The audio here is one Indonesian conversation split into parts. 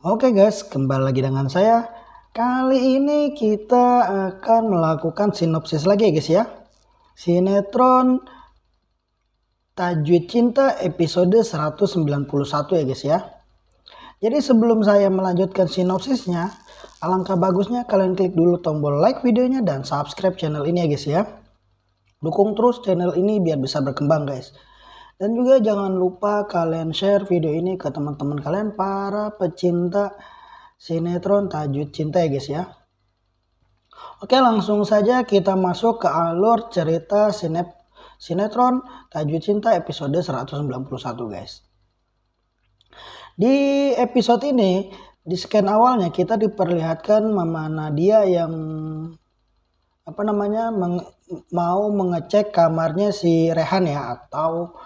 Oke guys, kembali lagi dengan saya. Kali ini kita akan melakukan sinopsis lagi ya guys ya. Sinetron Tajwid Cinta episode 191 ya guys ya. Jadi sebelum saya melanjutkan sinopsisnya, alangkah bagusnya kalian klik dulu tombol like videonya dan subscribe channel ini ya guys ya. Dukung terus channel ini biar bisa berkembang guys. Dan juga jangan lupa kalian share video ini ke teman-teman kalian para pecinta sinetron Tajwid Cinta ya guys ya. Oke, langsung saja kita masuk ke alur cerita sinetron Tajwid Cinta episode 191 guys. Di episode ini, di scan awalnya kita diperlihatkan Mama Nadia yang mau mengecek kamarnya si Rehan ya, atau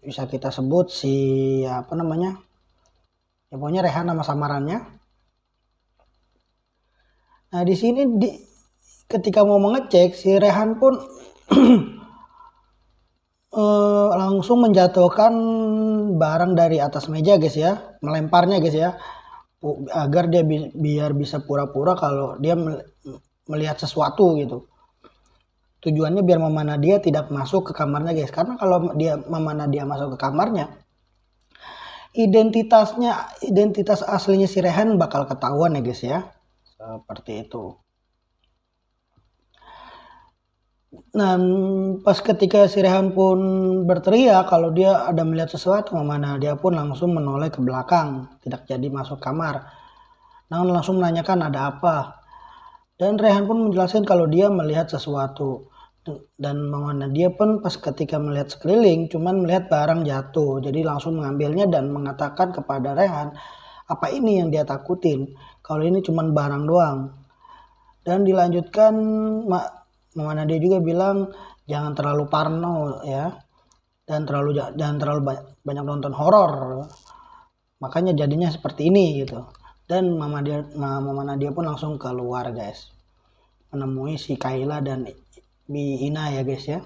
bisa kita sebut si ya pokoknya Rehan nama samarannya. Nah di sini ketika mau mengecek si Rehan pun langsung menjatuhkan barang dari atas meja guys ya, melemparnya guys ya, agar dia biar bisa pura-pura kalau dia melihat sesuatu gitu. Tujuannya biar Mama Nadia tidak masuk ke kamarnya guys, karena kalau Mama Nadia masuk ke kamarnya, identitas aslinya si Rehan bakal ketahuan ya guys ya, seperti itu. Nah pas ketika si Rehan pun berteriak kalau dia ada melihat sesuatu, Mama Nadia pun langsung menoleh ke belakang, tidak jadi masuk kamar. Namun langsung menanyakan ada apa. Dan Rehan pun menjelaskan kalau dia melihat sesuatu. Dan Mama Nadia pun pas ketika melihat sekeliling cuman melihat barang jatuh, jadi langsung mengambilnya dan mengatakan kepada Rehan apa ini yang dia takutin, kalau ini cuman barang doang. Dan dilanjutkan Mama Nadia juga bilang jangan terlalu parno ya, dan jangan terlalu banyak nonton horor, makanya jadinya seperti ini gitu. Dan Mama Nadia pun langsung keluar guys, menemui si Kayla dan Ina ya guys ya.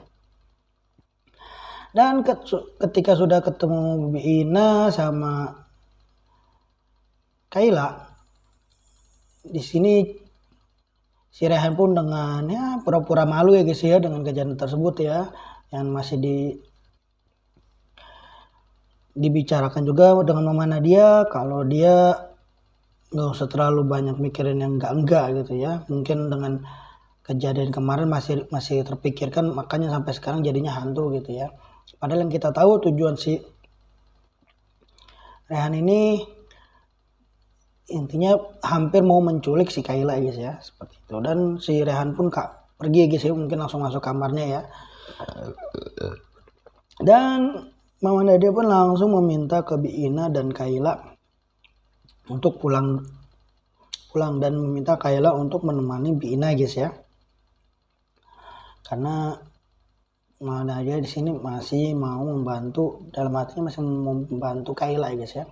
Dan ketika sudah ketemu Ina sama Kayla, di sini si Rehan pun dengan ya pura-pura malu ya guys ya dengan kejadian tersebut ya, yang masih dibicarakan juga dengan Mama Nadia kalau dia nggak usah terlalu banyak mikirin yang enggak gitu ya. Mungkin dengan kejadian kemarin masih terpikirkan, makanya sampai sekarang jadinya hantu gitu ya. Padahal yang kita tahu tujuan si Rehan ini intinya hampir mau menculik si Kayla guys ya, seperti itu. Dan si Rehan pun pergi guys ya, mungkin langsung masuk kamarnya ya. Dan Mama Nadia pun langsung meminta ke Ina dan Kayla untuk pulang dan meminta Kayla untuk menemani Ina guys ya. Karena Mama Nadia di sini masih mau membantu, dalam artinya masih membantu Kayla guys ya.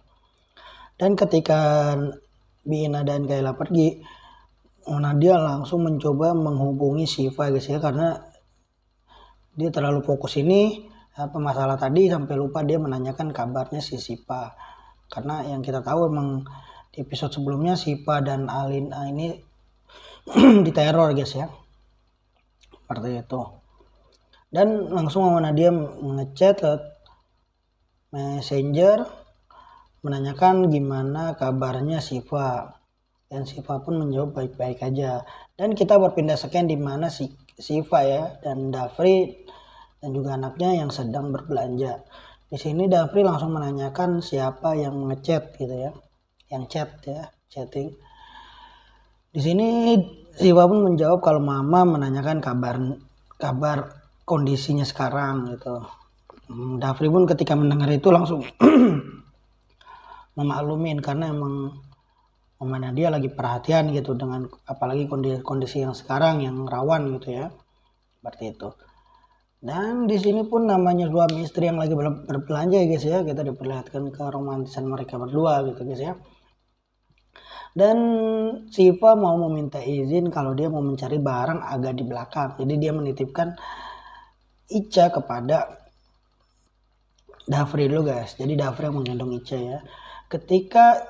Dan ketika Ina dan Kayla pergi, Mama Nadia langsung mencoba menghubungi Syifa guys ya, karena dia terlalu fokus ini apa masalah tadi sampai lupa dia menanyakan kabarnya si Syifa. Karena yang kita tahu emang di episode sebelumnya Syifa dan Alina ini diteror guys ya, seperti itu. Dan langsung Mama Nadia ngechat ke Messenger menanyakan gimana kabarnya Syifa, dan Syifa pun menjawab baik-baik aja. Dan kita berpindah scan di mana si Syifa ya dan Dafri dan juga anaknya yang sedang berbelanja. Di sini Dafri langsung menanyakan siapa yang ngechat gitu ya, yang chatting. Di sini Syifa pun menjawab kalau Mama menanyakan kabar kondisinya sekarang gitu. Dafri pun ketika mendengar itu langsung memaklumin, karena emang Mama Nadia lagi perhatian gitu dengan apalagi kondisi yang sekarang yang rawan gitu ya, seperti itu. Dan di sini pun namanya suami istri yang lagi berbelanja ya guys ya, kita diperlihatkan keromantisan mereka berdua gitu guys ya. Dan Syifa mau meminta izin kalau dia mau mencari barang agak di belakang, jadi dia menitipkan Ica kepada Dafri dulu guys. Jadi Dafri yang menggendong Ica ya. Ketika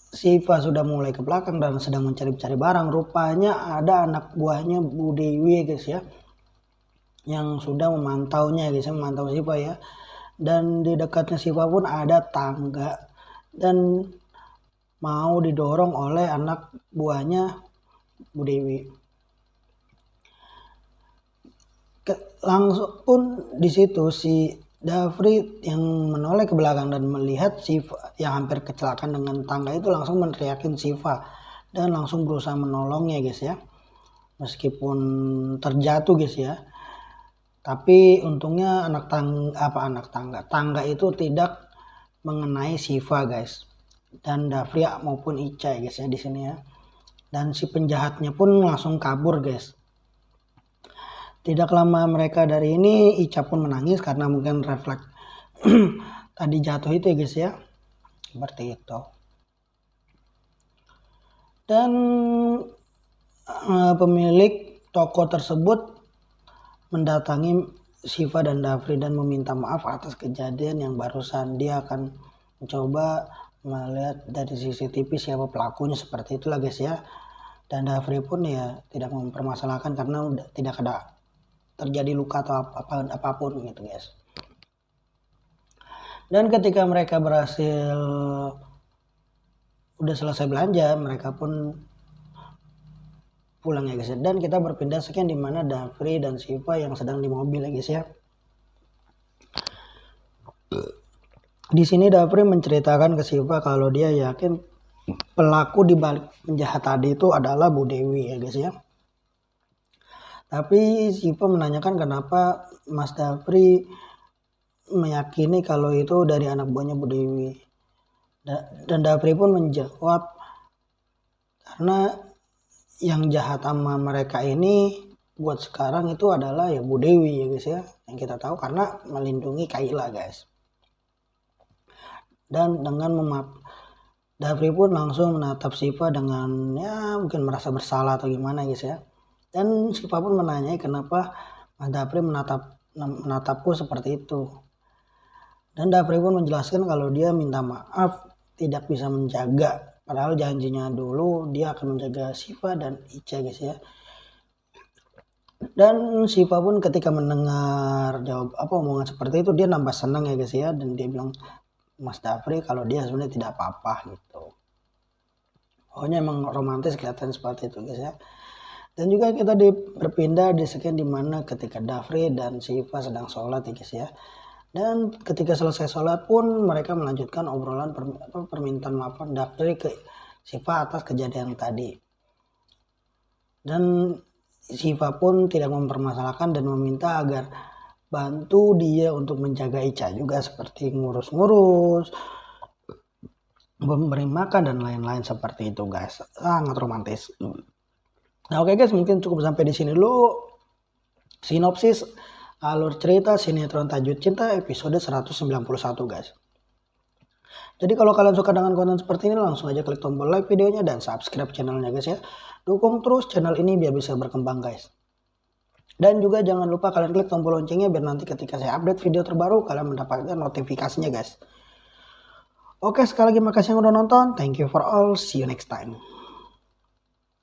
Siva sudah mulai ke belakang dan sedang mencari-cari barang. Rupanya ada anak buahnya Bu Dewi guys ya, yang sudah memantaunya guys ya, memantau Siva ya. Dan di dekatnya Siva pun ada tangga dan mau didorong oleh anak buahnya Bu Dewi. Langsung pun di situ si Dafri yang menoleh ke belakang dan melihat Siva yang hampir kecelakaan dengan tangga itu langsung meneriakin Siva dan langsung berusaha menolongnya guys ya. Meskipun terjatuh guys ya. Tapi untungnya tangga itu tidak mengenai Siva guys. Dan Dafri maupun Ica guys ya di sini ya. Dan si penjahatnya pun langsung kabur guys. Tidak lama mereka dari ini, Ica pun menangis karena mungkin refleks tadi jatuh itu ya guys ya. Seperti itu. Dan pemilik toko tersebut mendatangi Siva dan Dafri dan meminta maaf atas kejadian yang barusan. Dia akan mencoba melihat dari CCTV siapa pelakunya, seperti itulah guys ya. Dan Dafri pun ya tidak mempermasalahkan karena tidak ada terjadi luka atau apapun gitu guys. Dan ketika mereka berhasil udah selesai belanja, mereka pun pulang ya guys. Dan kita berpindah sekian di mana Dafri dan Siva yang sedang di mobil ya guys ya. Di sini Dafri menceritakan ke Siva kalau dia yakin pelaku di balik penjahat tadi itu adalah Bu Dewi ya guys ya. Tapi Siva menanyakan kenapa Mas Dafri meyakini kalau itu dari anak buahnya Bu Dewi. Dan Dafri pun menjawab karena yang jahat sama mereka ini buat sekarang itu adalah ya Bu Dewi ya guys ya. Yang kita tahu karena melindungi Kayla guys. Dan dengan Dafri pun langsung menatap Siva dengan ya mungkin merasa bersalah atau gimana guys ya. Dan Siva pun menanyai kenapa Mas Dafri menatapku seperti itu. Dan Dafri pun menjelaskan kalau dia minta maaf tidak bisa menjaga. Padahal janjinya dulu dia akan menjaga Siva dan Ica guys ya. Dan Siva pun ketika mendengar omongan seperti itu dia nambah senang ya guys ya. Dan dia bilang Mas Dafri kalau dia sebenarnya tidak apa-apa gitu. Pokoknya emang romantis kelihatan seperti itu guys ya. Dan juga kita berpindah di sekian dimana ketika Dafri dan Siva sedang sholat ya guys ya. Dan ketika selesai sholat pun mereka melanjutkan obrolan permintaan maaf Dafri ke Siva atas kejadian tadi. Dan Siva pun tidak mempermasalahkan dan meminta agar bantu dia untuk menjaga Ica juga seperti ngurus-ngurus, memberi makan dan lain-lain seperti itu guys. Sangat romantis. Nah oke guys, mungkin cukup sampai di sini dulu sinopsis alur cerita sinetron Tajud Cinta episode 191 guys. Jadi kalau kalian suka dengan konten seperti ini langsung aja klik tombol like videonya dan subscribe channelnya guys ya. Dukung terus channel ini biar bisa berkembang guys. Dan juga jangan lupa kalian klik tombol loncengnya biar nanti ketika saya update video terbaru kalian mendapatkan notifikasinya guys. Oke sekali lagi makasih yang udah nonton. Thank you for all. See you next time.